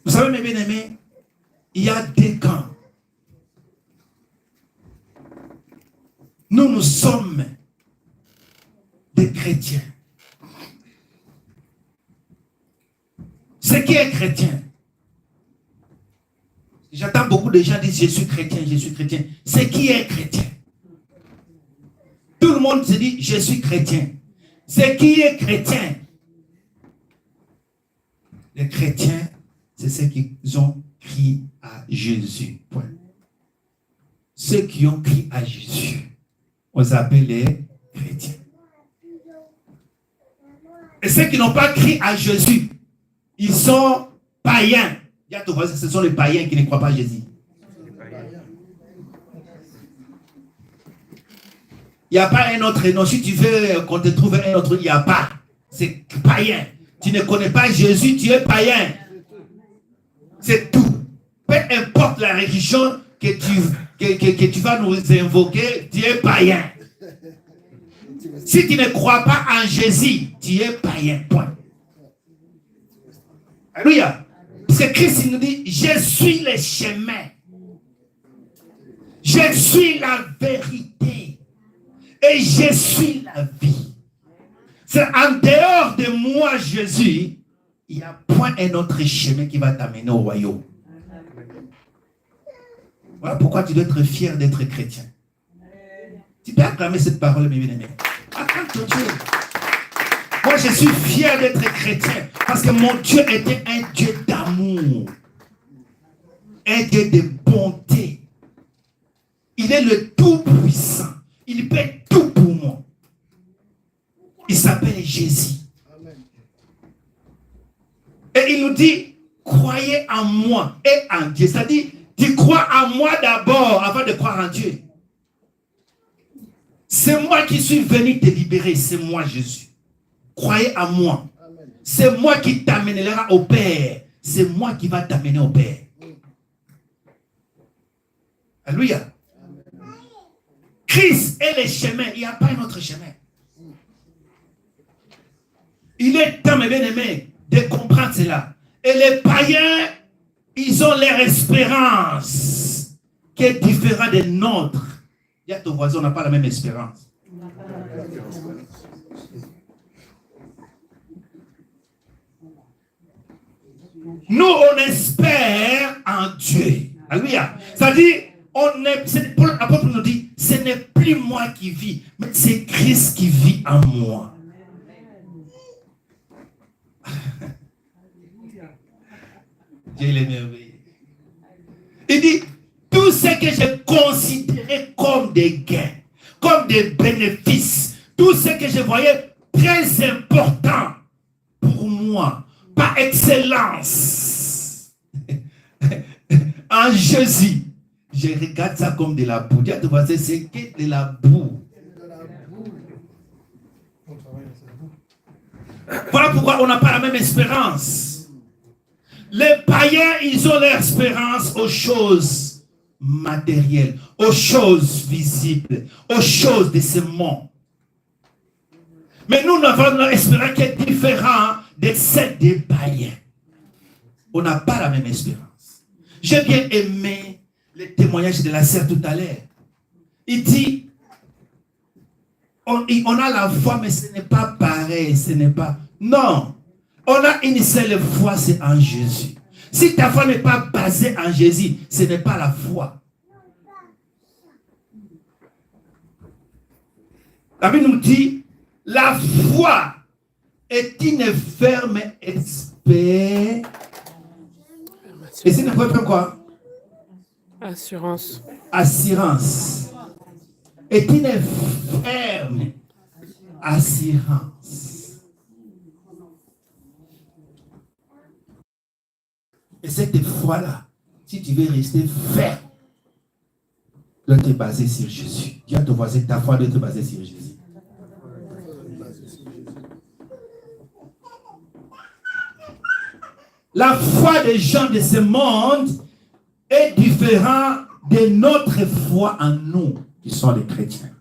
Vous savez, mes bien-aimés, il y a des camps. Nous sommes des chrétiens. Ce qui est chrétien, j'entends beaucoup de gens dire je suis chrétien, je suis chrétien. Ce qui est chrétien. Tout le monde se dit je suis chrétien. Ce qui est chrétien. Les chrétiens, c'est ceux qui ont crié à Jésus. Point. Ceux qui ont crié à Jésus, on les appelle les chrétiens. Et ceux qui n'ont pas crié à Jésus, ils sont païens. Ce sont les païens qui ne croient pas à Jésus. Il n'y a pas un autre nom. Si tu veux qu'on te trouve un autre, il n'y a pas. C'est païen. Tu ne connais pas Jésus, tu es païen. C'est tout. Peu importe la religion que tu vas nous invoquer, tu es païen. Si tu ne crois pas en Jésus, tu es païen. Point. Alléluia. Parce que Christ nous dit, je suis le chemin. Je suis la vérité. Et je suis la vie. C'est en dehors de moi, Jésus, il n'y a point un autre chemin qui va t'amener au royaume. Voilà pourquoi tu dois être fier d'être chrétien. Tu peux acclamer cette parole, mes bien-aimés. Acclame ton Dieu. Moi, je suis fier d'être chrétien parce que mon Dieu était un Dieu d'amour, un Dieu de bonté. Il est le Tout-Puissant. Il fait tout pour moi. Il s'appelle Jésus. Et il nous dit, croyez en moi et en Dieu. C'est-à-dire, tu crois en moi d'abord avant de croire en Dieu. C'est moi qui suis venu te libérer. C'est moi, Jésus. Croyez en moi. C'est moi qui t'amènera au Père. C'est moi qui va t'amener au Père. Alléluia. Christ est le chemin. Il n'y a pas un autre chemin. Il est temps, mes bien-aimés, de comprendre cela. Et les païens, ils ont leur espérance qui est différente de nôtre. Dis à ton voisin, on n'a pas la même espérance. Nous, on espère en Dieu. Alléluia. C'est-à-dire, l'apôtre nous dit, ce n'est plus moi qui vis, mais c'est Christ qui vit en moi. Dieu est merveilleux. Il dit, tout ce que je considérais comme des gains, comme des bénéfices, tout ce que je voyais très important pour moi, par excellence, en Jésus, je regarde ça comme de la boue. Dis à ton voisin, c'est que de la boue. Voilà pourquoi on n'a pas la même espérance. Les païens, ils ont leur espérance aux choses matérielles, aux choses visibles, aux choses de ce monde. Mais nous avons une espérance qui est différente de celle des païens. On n'a pas la même espérance. J'ai bien aimé le témoignage de la sœur tout à l'heure. Il dit, on a la foi, mais ce n'est pas pareil, ce n'est pas... Non, on a une seule foi, c'est en Jésus. Si ta foi n'est pas basée en Jésus, ce n'est pas la foi. La Bible nous dit, la foi est une ferme espérance. Et c'est une ferme quoi? Assurance. Assurance. Est une ferme assurance. Et cette foi-là, si tu veux rester ferme, doit te baser sur Jésus. Dis à ton voisin, ta foi doit te baser sur Jésus. La foi des gens de ce monde est différente de notre foi en nous, qui sont les chrétiens.